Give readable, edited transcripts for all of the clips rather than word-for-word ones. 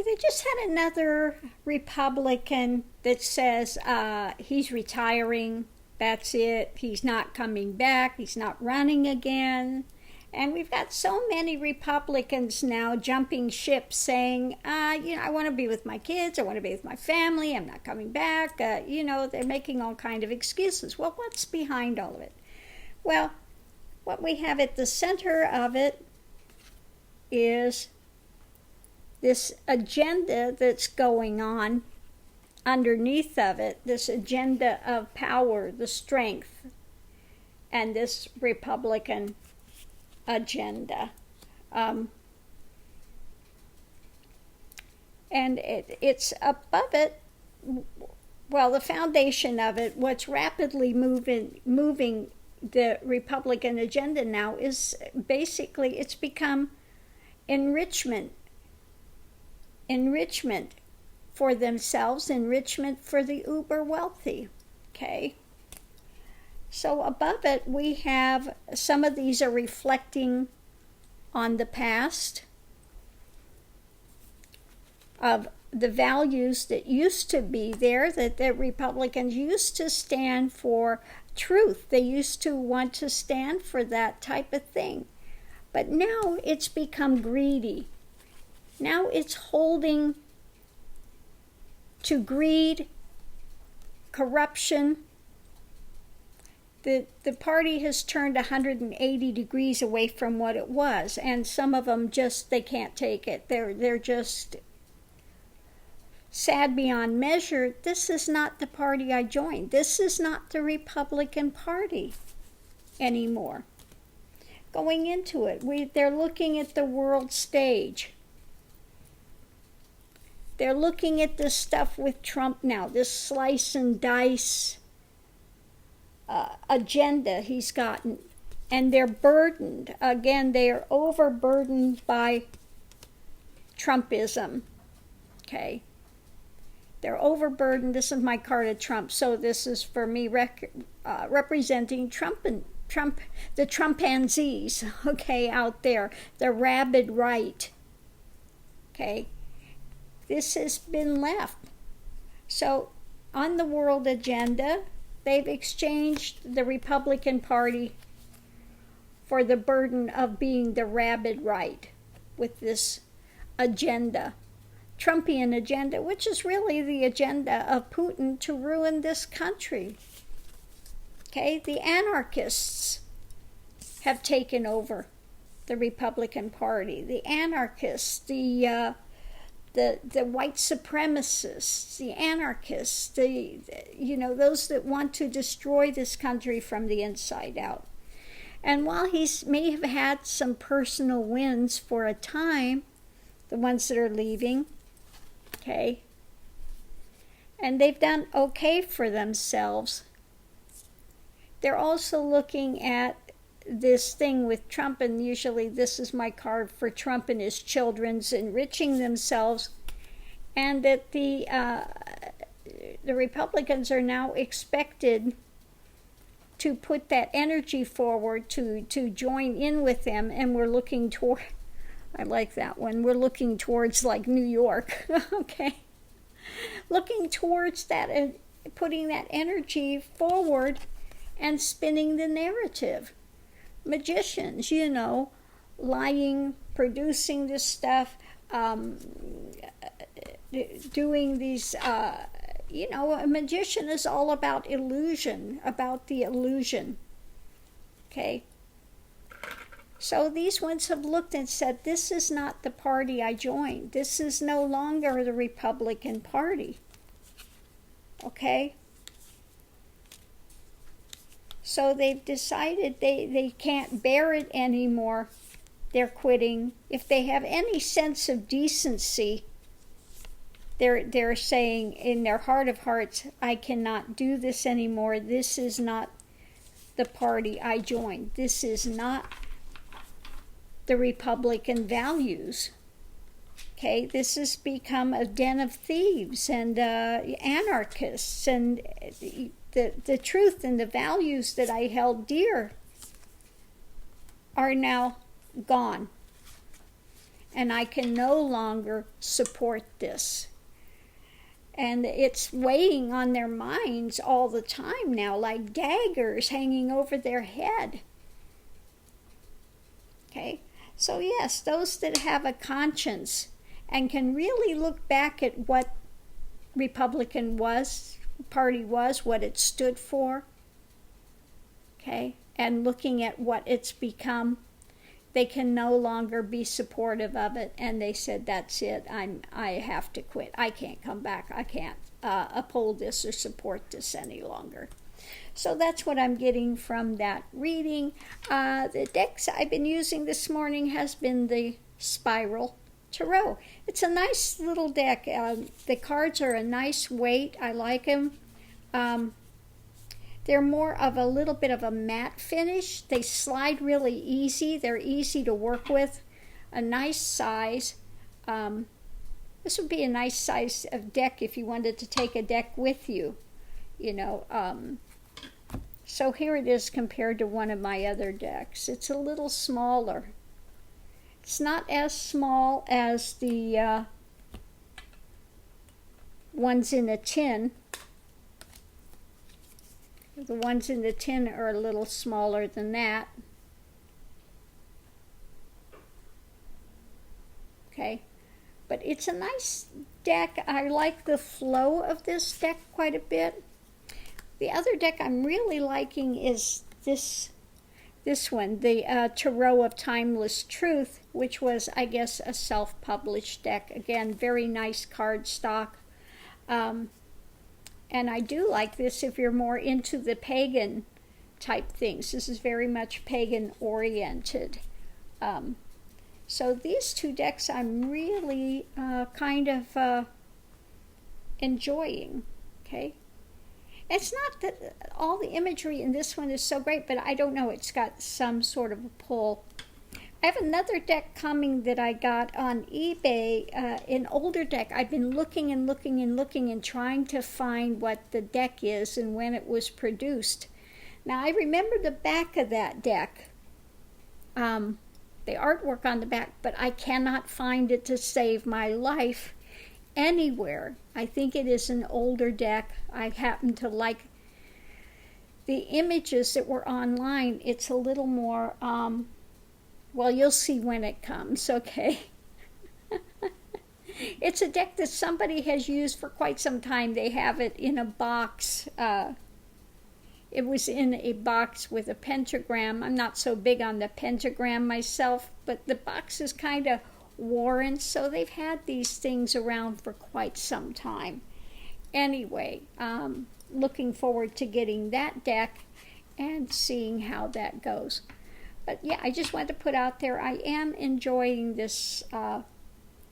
they just had another Republican that says he's retiring. That's it. He's not coming back. He's not running again. And we've got so many Republicans now jumping ship saying, I want to be with my kids. I want to be with my family. I'm not coming back. They're making all kind of excuses. Well, what's behind all of it? Well, what we have at the center of it is this agenda that's going on underneath of it, this agenda of power, the strength, and this Republican agenda. And it's above it, well, the foundation of it, what's rapidly moving the Republican agenda now is basically it's become enrichment for themselves, enrichment for the uber wealthy. Okay, so above it we have some of these are reflecting on the past of the values that used to be there, that the Republicans used to stand for truth. They used to want to stand for that type of thing. But now it's become greedy. Now it's holding to greed, corruption. The party has turned 180 degrees away from what it was, and some of them just, they can't take it. They're just sad beyond measure. This is not the party I joined. This is not the Republican Party anymore. Going into it, they're looking at the world stage. They're looking at this stuff with Trump now, this slice and dice agenda he's gotten. And they're burdened. Again, they are overburdened by Trumpism. Okay? They're overburdened. This is my card of Trump, so this is for me representing Trump, the Trumpanzees, okay, out there, the rabid right. Okay? This has been left. So, on the world agenda, they've exchanged the Republican Party for the burden of being the rabid right with this agenda, Trumpian agenda, which is really the agenda of Putin to ruin this country. Okay, the anarchists have taken over the Republican Party. The anarchists, the white supremacists, the anarchists, those that want to destroy this country from the inside out. And while he may have had some personal wins for a time, the ones that are leaving, okay, and they've done okay for themselves, they're also looking at this thing with Trump, and usually this is my card for Trump and his children's enriching themselves, and that the Republicans are now expected to put that energy forward to join in with them, and we're looking toward, I like that one, we're looking towards like New York, okay, looking towards that and putting that energy forward and spinning the narrative. Magicians, lying, producing this stuff, doing these, a magician is all about illusion, about the illusion. Okay? So these ones have looked and said, this is not the party I joined. This is no longer the Republican Party. Okay? So they've decided they can't bear it anymore. They're quitting. If they have any sense of decency, they're saying in their heart of hearts, I cannot do this anymore. This is not the party I joined. This is not the Republican values. Okay, this has become a den of thieves and anarchists, and the truth and the values that I held dear are now gone. and I can no longer support this. And it's weighing on their minds all the time now, like daggers hanging over their head. Okay, so yes, those that have a conscience and can really look back at what Republican Party was, what it stood for, okay, and looking at what it's become, they can no longer be supportive of it, and they said, that's it, I have to quit. I can't come back. I can't uphold this or support this any longer. So that's what I'm getting from that reading. The decks I've been using this morning has been the Spiral Tarot. It's a nice little deck. The cards are a nice weight. I like them. They're more of a little bit of a matte finish. They slide really easy. They're easy to work with. A nice size. This would be a nice size of deck if you wanted to take a deck with you. You know, so here it is compared to one of my other decks. It's a little smaller. It's not as small as the ones in a tin. The ones in the tin are a little smaller than that. Okay, but it's a nice deck. I like the flow of this deck quite a bit. The other deck I'm really liking is this one, the Tarot of Timeless Truth, which was, I guess, a self-published deck. Again, very nice cardstock. And I do like this if you're more into the pagan type things. This is very much pagan oriented. So these two decks I'm really kind of enjoying. Okay. It's not that all the imagery in this one is so great, but I don't know, it's got some sort of a pull. I have another deck coming that I got on eBay, an older deck. I've been looking and looking and looking and trying to find what the deck is and when it was produced. Now, I remember the back of that deck, the artwork on the back, but I cannot find it to save my life anywhere. I think it is an older deck. I happen to like the images that were online. It's a little more, well, you'll see when it comes, okay? It's a deck that somebody has used for quite some time. They have it in a box. It was in a box with a pentagram. I'm not so big on the pentagram myself, but the box is kind of worn, so they've had these things around for quite some time. Anyway, looking forward to getting that deck and seeing how that goes. But yeah, I just wanted to put out there, I am enjoying this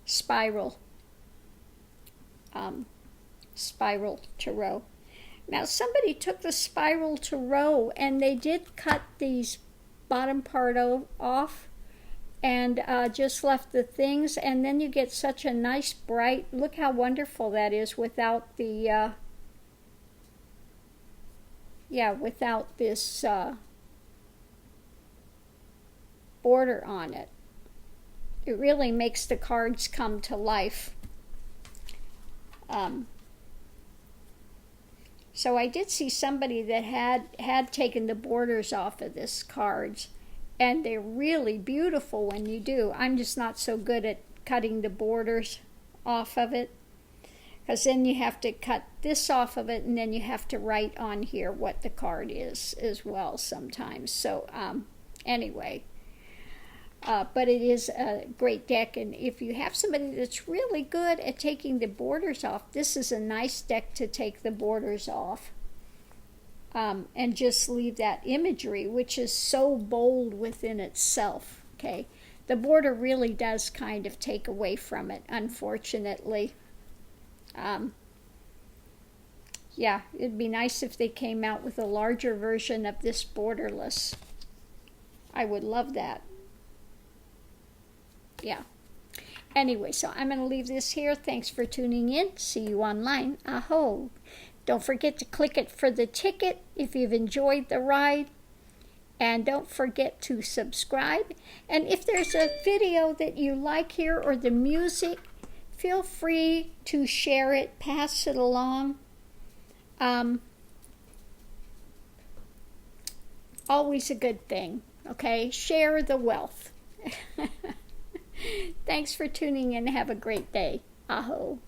Spiral Tarot. Now, somebody took the Spiral Tarot and they did cut these bottom part off and just left the things, and then you get such a nice bright, look how wonderful that is without the, without this border on it. It really makes the cards come to life. So I did see somebody that had taken the borders off of this cards, and they're really beautiful when you do. I'm just not so good at cutting the borders off of it, because then you have to cut this off of it, and then you have to write on here what the card is as well sometimes. So anyway, but it is a great deck, and if you have somebody that's really good at taking the borders off, this is a nice deck to take the borders off. And just leave that imagery, which is so bold within itself, okay? The border really does kind of take away from it, unfortunately. Yeah, it'd be nice if they came out with a larger version of this borderless. I would love that. Yeah. Anyway, so I'm going to leave this here. Thanks for tuning in. See you online. Aho. Don't forget to click it for the ticket if you've enjoyed the ride. And don't forget to subscribe. And if there's a video that you like here or the music, feel free to share it, pass it along. Always a good thing, okay? Share the wealth. Thanks for tuning in. Have a great day. Aho.